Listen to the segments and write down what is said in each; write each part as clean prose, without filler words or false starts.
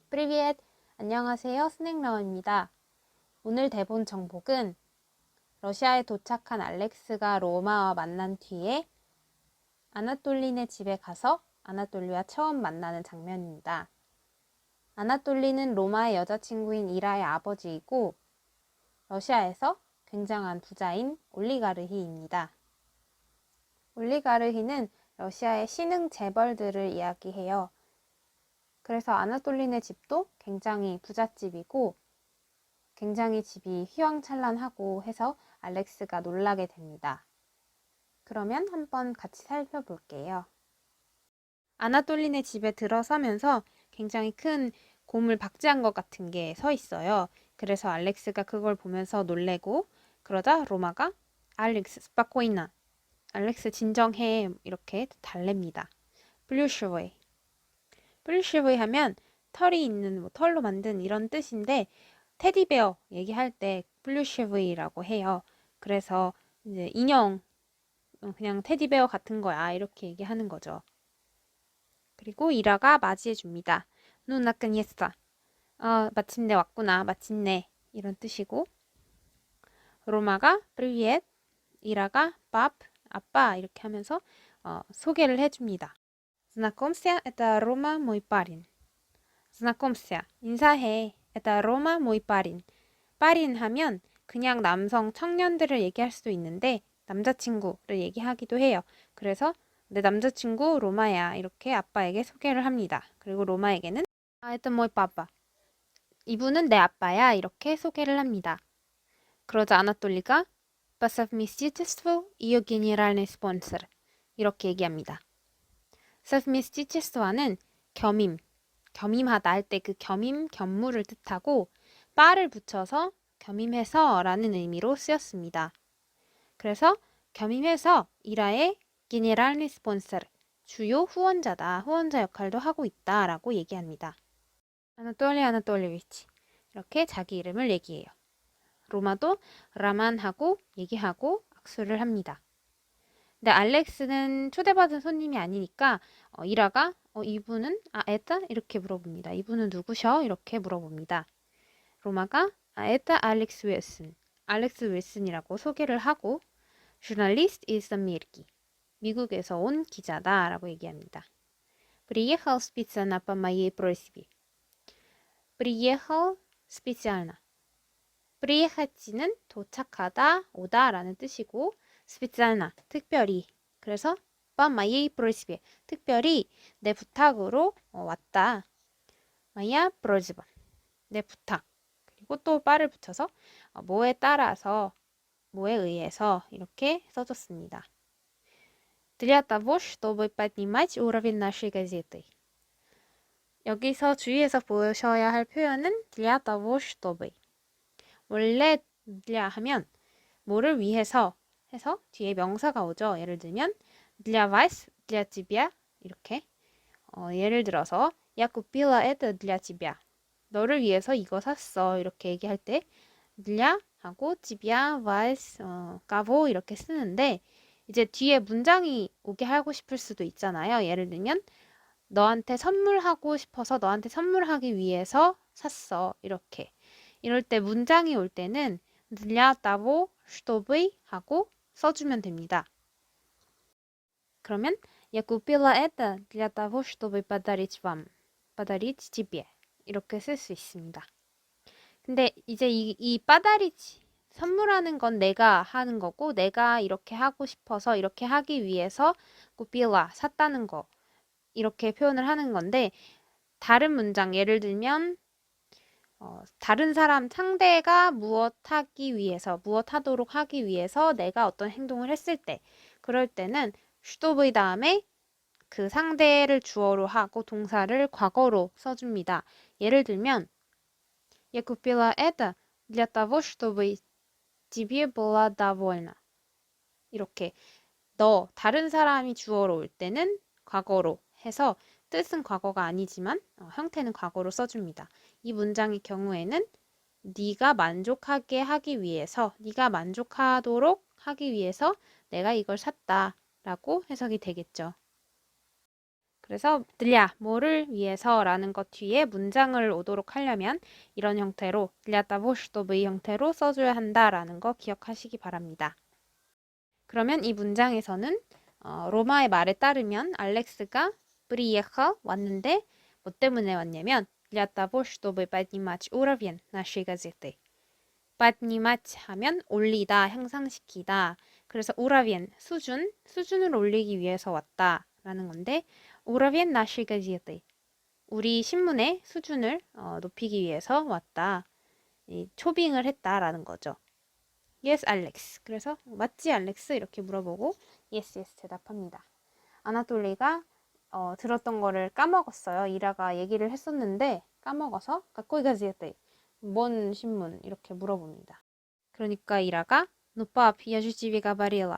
프리비엣! 안녕하세요. 스낵러입니다. 오늘 대본 정복은 러시아에 도착한 알렉스가 로마와 만난 뒤에 아나톨린의 집에 가서 아나톨리와 처음 만나는 장면입니다. 아나톨리는 로마의 여자친구인 이라의 아버지이고 러시아에서 굉장한 부자인 올리가르히입니다. 올리가르히는 러시아의 신흥 재벌들을 이야기해요. 그래서 아나톨린의 집도 굉장히 부잣집이고 굉장히 집이 휘황찬란하고 해서 알렉스가 놀라게 됩니다. 그러면 한번 같이 살펴볼게요. 아나톨린의 집에 들어서면서 굉장히 큰 고물 박제한 것 같은 게 서 있어요. 그래서 알렉스가 그걸 보면서 놀래고 그러자 로마가 알렉스 스파코이나 알렉스 진정해 이렇게 달랩니다. 플루시브이 플루시브이 하면 털이 있는 털로 만든 이런 뜻인데 테디베어 얘기할 때 플루시브이라고 해요. 그래서 이제 인형 그냥 테디베어 같은 거야 이렇게 얘기하는 거죠. 그리고 이라가 맞이해 줍니다. 누나 끈이했어. 마침내 왔구나. 마침내 이런 뜻이고 로마가 프리비엣 이라가 밥 아빠 이렇게 하면서 소개를 해줍니다. Знакомься, это Рома, мой парень. Знакомься, 인사해. Это Рома, мой парень. 파린 하면 그냥 남성 청년들을 얘기할 수도 있는데 남자친구를 얘기하기도 해요. 그래서 내 남자친구 로마야 이렇게 아빠에게 소개를 합니다. 그리고 로마에게는 это мой папа. 이분은 내 아빠야 이렇게 소개를 합니다. 그러자 아나톨리가 по совместительству ее генеральный спонсор 이렇게 얘기합니다. совместительство는 겸임하다 할 때 그 겸임, 겸무를 뜻하고 빠를 붙여서 겸임해서 라는 의미로 쓰였습니다. 그래서 겸임해서 이라의 게네랄 리스폰서 주요 후원자다. 후원자 역할도 하고 있다 라고 얘기합니다. 아나톨리비치 이렇게 자기 이름을 얘기해요. 로마도 라만하고 얘기하고 악수를 합니다. 근데 알렉스는 초대받은 손님이 아니니까 이라가 이분은 에따 이렇게 물어봅니다. 이분은 누구셔? 이렇게 물어봅니다. 로마가 에따 알렉스 윌슨, 알렉스 윌슨이라고 소개를 하고 журналист из Америки, 미국에서 온 기자다 라고 얘기합니다. Приехал специально по моей просьбе. Приехал специально. приехать,는 도착하다, 오다 라는 뜻이고 специально, 특별히. 그래서 по моей просьбе, 특별히 내 부탁으로 왔다. моя просьба, 내 부탁. 그리고 또 빠를 붙여서 뭐에 따라서, 뭐에 의해서 이렇게 써줬습니다. для того, чтобы поднимать уровень нашей газеты. 여기서 주의해서 보셔야 할 표현은 для того, чтобы. 원래 для 하면 뭐를 위해서 해서 뒤에 명사가 오죠. 예를 들면 для вас, для тебя 이렇게 예를 들어서 Я купила это для тебя. 너를 위해서 이거 샀어. 이렇게 얘기할 때 для 하고 тебя, вас, кого 이렇게 쓰는데 이제 뒤에 문장이 오게 하고 싶을 수도 있잖아요. 예를 들면 너한테 선물하고 싶어서 너한테 선물하기 위해서 샀어. 이렇게. 이럴 때 문장이 올 때는 для того, чтобы 하고 써주면 됩니다. 그러면 Я купила это для того, чтобы подарить вам. подарить тебе. 이렇게 쓸 수 있습니다. 근데 이제 이 빠다리치 선물하는 건 내가 하는 거고 내가 이렇게 하고 싶어서 이렇게 하기 위해서 꾸필라 샀다는 거 이렇게 표현을 하는 건데 다른 문장 예를 들면 다른 사람 상대가 무엇 하도록 하기 위해서 내가 어떤 행동을 했을 때 그럴 때는 슈도브의 다음에 그 상대를 주어로 하고 동사를 과거로 써줍니다. 예를 들면 Я купила это для того, чтобы тебе была довольна. 이렇게 다른 사람이 주어로 올 때는 과거로 해서 뜻은 과거가 아니지만 형태는 과거로 써줍니다. 이 문장의 경우에는 네가 만족하게 하기 위해서, 네가 만족하도록 하기 위해서 내가 이걸 샀다 라고 해석이 되겠죠. 그래서 для 뭐를 위해서라는 것 뒤에 문장을 오도록 하려면 이런 형태로 для того, чтобы 이 형태로 써줘야 한다라는 거 기억하시기 바랍니다. 그러면 이 문장에서는 로마의 말에 따르면 알렉스가 приехал 왔는데 뭐 때문에 왔냐면 для того, чтобы поднимать уровень нашей газеты. поднимать 하면 올리다, 향상시키다. 그래서 우라비엔 수준을 올리기 위해서 왔다라는 건데 우라비엔 нашей газеты. 우리 신문의 수준을 높이기 위해서 왔다. 초빙을 했다라는 거죠. Yes, Alex. 그래서 맞지, 알렉스? 이렇게 물어보고 yes, yes 대답합니다. 아나톨리가 들었던 거를 까먹었어요. 이라가 얘기를 했었는데 까먹어서 какой газеты? 뭔 신문? 이렇게 물어봅니다. 그러니까 이라가 Ну, пап, я же тебе говорила.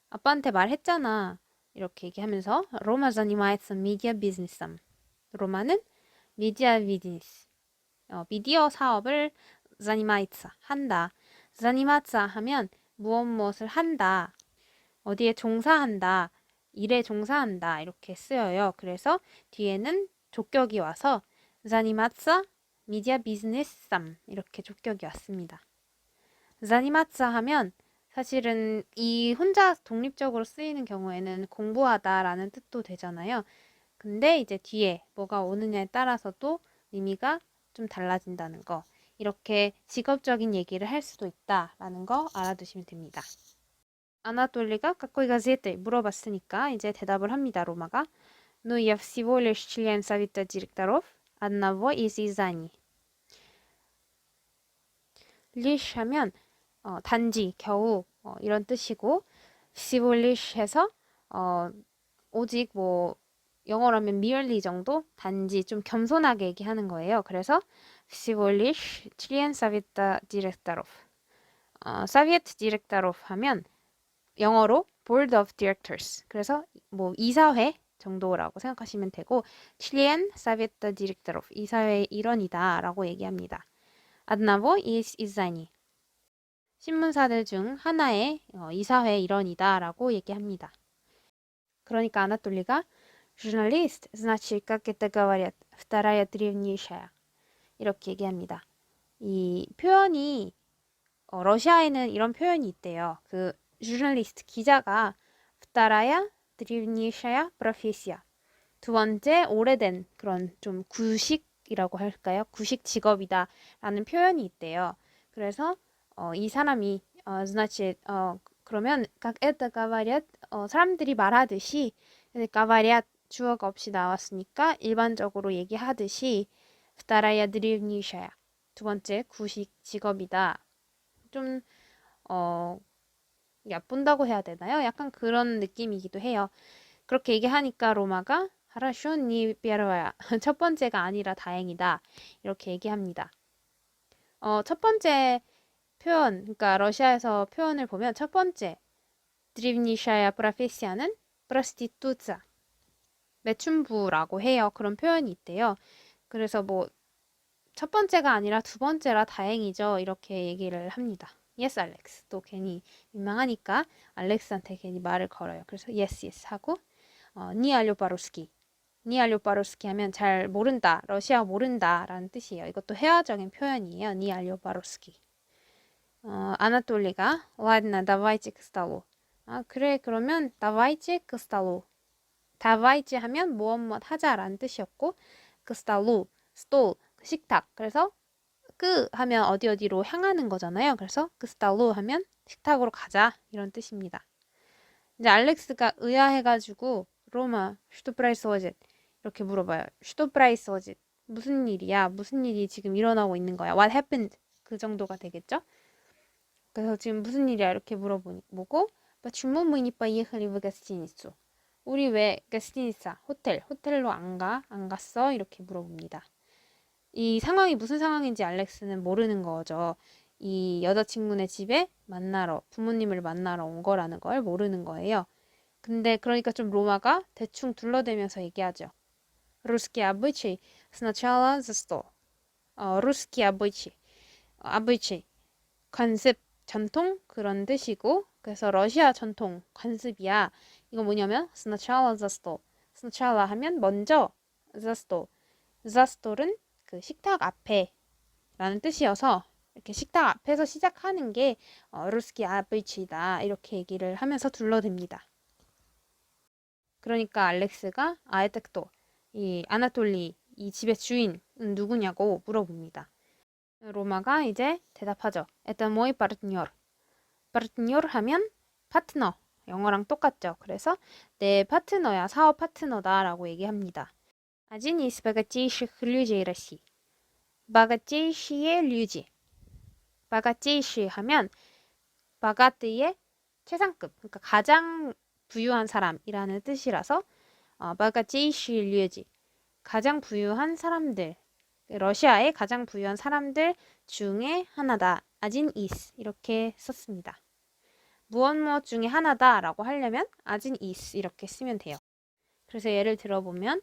아빠한테 말했잖아. 이렇게 얘기하면서 로마 занимается медиа бизнесом. 로마는 미디어 비즈니스. 미디어 사업을 занимается 한다. заниматься 하면 무엇을 한다. 어디에 종사한다. 일에 종사한다. 이렇게 쓰여요. 그래서 뒤에는 족격이 와서 заниматься 미디어 비즈니스삼 이렇게 족격이 왔습니다. заниматься 하면 사실은 이 혼자 독립적으로 쓰이는 경우에는 공부하다라는 뜻도 되잖아요. 근데 이제 뒤에 뭐가 오느냐에 따라서도 의미가 좀 달라진다는 거. 이렇게 직업적인 얘기를 할 수도 있다라는 거 알아두시면 됩니다. 아나톨리가 какой газеты 물어봤으니까 이제 대답을 합니다. 로마가 Ну, я всего лишь член совета директоров одного из изданий. лишь 하면 단지, 겨우 이런 뜻이고 всего lишь 해서 오직 뭐 영어라면 merely 정도 단지 좀 겸손하게 얘기하는 거예요. 그래서 всего лишь член совета директоров. совет директоров 하면 영어로 board of directors. 그래서 뭐 이사회 정도라고 생각하시면 되고 член совета директоров. 이사회의 일원이다라고 얘기합니다. одного из изданий. 신문사들 중 하나의 이사회 일원이다라고 얘기합니다. 그러니까 아나톨리가 журналист, значит, как это говорят, вторая древнейшая. 이렇게 얘기합니다. 이 표현이 러시아에는 이런 표현이 있대요. 그 журналист 기자가 вторая древнейшая профессия. 두 번째 오래된 그런 좀 구식이라고 할까요? 구식 직업이다라는 표현이 있대요. 그래서 이 사람이 значит 그러면 как это говорят 사람들이 말하듯이 говорят 주어가 없이 나왔으니까 일반적으로 얘기하듯이 вторая древнейшая 두 번째 구식 직업이다. 좀 얕본다고 해야 되나요? 약간 그런 느낌이기도 해요. 그렇게 얘기하니까 로마가 хорошо, не первая. 첫 번째가 아니라 다행이다. 이렇게 얘기합니다. 첫 번째 표현, 그러니까 러시아에서 표현을 보면 첫 번째 древнейшая профессия는 проституция. 매춘부라고 해요. 그런 표현이 있대요. 그래서 뭐 첫 번째가 아니라 두 번째라 다행이죠. 이렇게 얘기를 합니다. Yes, Alex. 또 괜히 민망하니까 알렉스한테 괜히 말을 걸어요. 그래서 yes, yes 하고 니 알료 바로스키. 니 알료 바로스키 하면 잘 모른다. 러시아 모른다 라는 뜻이에요. 이것도 회화적인 표현이에요. 니 알료 바로스키. 아나톨리가 ладно, давайте к столу. 그래, 그러면 давайте к столу. давайте 하면 무엇 하자라는 뜻이었고 그 столу, 스톨, 식탁. 그래서 그 하면 어디로 향하는 거잖아요. 그래서 그 스타로 하면 식탁으로 가자 이런 뜻입니다. 이제 알렉스가 의아해가지고 로마 슈토 프라이스워짓 이렇게 물어봐요. 슈토 프라이스워짓 무슨 일이야? 무슨 일이 지금 일어나고 있는 거야? What happened? 그 정도가 되겠죠? 그래서 지금 무슨 일이야? 이렇게 물어보고 почему мы не поехали в гостиницу? 우리 왜 гостиница 호텔로 안 갔어? 이렇게 물어봅니다. 이 상황이 무슨 상황인지 알렉스는 모르는 거죠. 이 여자친구네 집에 부모님을 만나러 온 거라는 걸 모르는 거예요. 근데 그러니까 좀 로마가 대충 둘러대면서 얘기하죠. русский обычай сначала за стол. русский обычай, 관습, 전통 그런 뜻이고 그래서 러시아 전통 관습이야. 이거 뭐냐면 сначала за стол. 스차라 하면 먼저 за стол. за стол은 그 식탁 앞에 라는 뜻이어서 이렇게 식탁 앞에서 시작하는 게 루스키 아브이치다 이렇게 얘기를 하면서 둘러댑니다. 그러니까 알렉스가 아에텍토 이 아나톨리 이 집의 주인은 누구냐고 물어봅니다. 로마가 이제 대답하죠. Это мой партнер. партнер 하면 파트너. 영어랑 똑같죠. 그래서 내 파트너야, 사업 파트너다라고 얘기합니다. Один из богатейших людей России. богатейшие люди. богатейшие 하면 바가트의 최상급, 그러니까 가장 부유한 사람이라는 뜻이라서 богатейшие люди. 가장 부유한 사람들. 러시아의 가장 부유한 사람들 중에 하나다. 아진 이스 이렇게 썼습니다. 무엇 중에 하나다라고 하려면 아진 이스 이렇게 쓰면 돼요. 그래서 예를 들어보면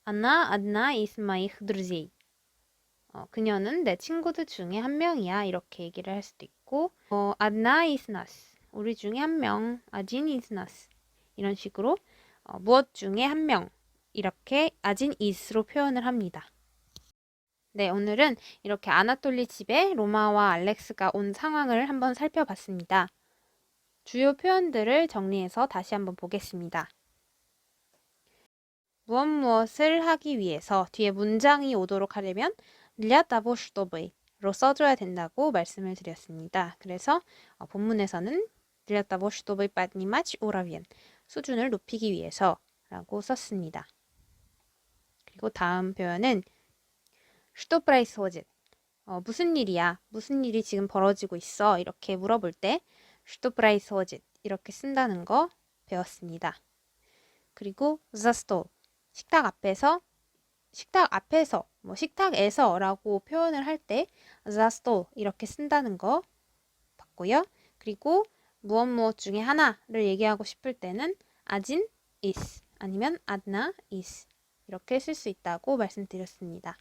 Она одна из моих друзей. 그녀는 내 친구들 중에 한 명이야 이렇게 얘기를 할 수도 있고 одна из нас. 우리 중에 한 명. один из нас. 이런 식으로 무엇 중에 한 명. 이렇게 아진 is로 표현을 합니다. 네, 오늘은 이렇게 아나톨리 집에 로마와 알렉스가 온 상황을 한번 살펴봤습니다. 주요 표현들을 정리해서 다시 한번 보겠습니다. 무엇을 하기 위해서 뒤에 문장이 오도록 하려면 для того чтобы 로 써줘야 된다고 말씀을 드렸습니다. 그래서 본문에서는 для того чтобы поднимать уровень 수준을 높이기 위해서 라고 썼습니다. 그리고 다음 표현은 что происходит? 무슨 일이야? 무슨 일이 지금 벌어지고 있어? 이렇게 물어볼 때 что происходит? 이렇게 쓴다는 거 배웠습니다. 그리고 за стол 식탁 앞에서 식탁에서라고 표현을 할 때 за стол 이렇게 쓴다는 거 봤고요. 그리고 무엇 중에 하나를 얘기하고 싶을 때는 один из 아니면 одна из 이렇게 쓸 수 있다고 말씀드렸습니다.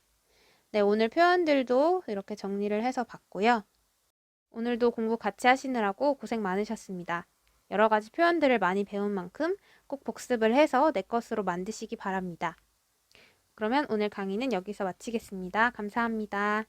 네, 오늘 표현들도 이렇게 정리를 해서 봤고요. 오늘도 공부 같이 하시느라고 고생 많으셨습니다. 여러 가지 표현들을 많이 배운 만큼 꼭 복습을 해서 내 것으로 만드시기 바랍니다. 그러면 오늘 강의는 여기서 마치겠습니다. 감사합니다.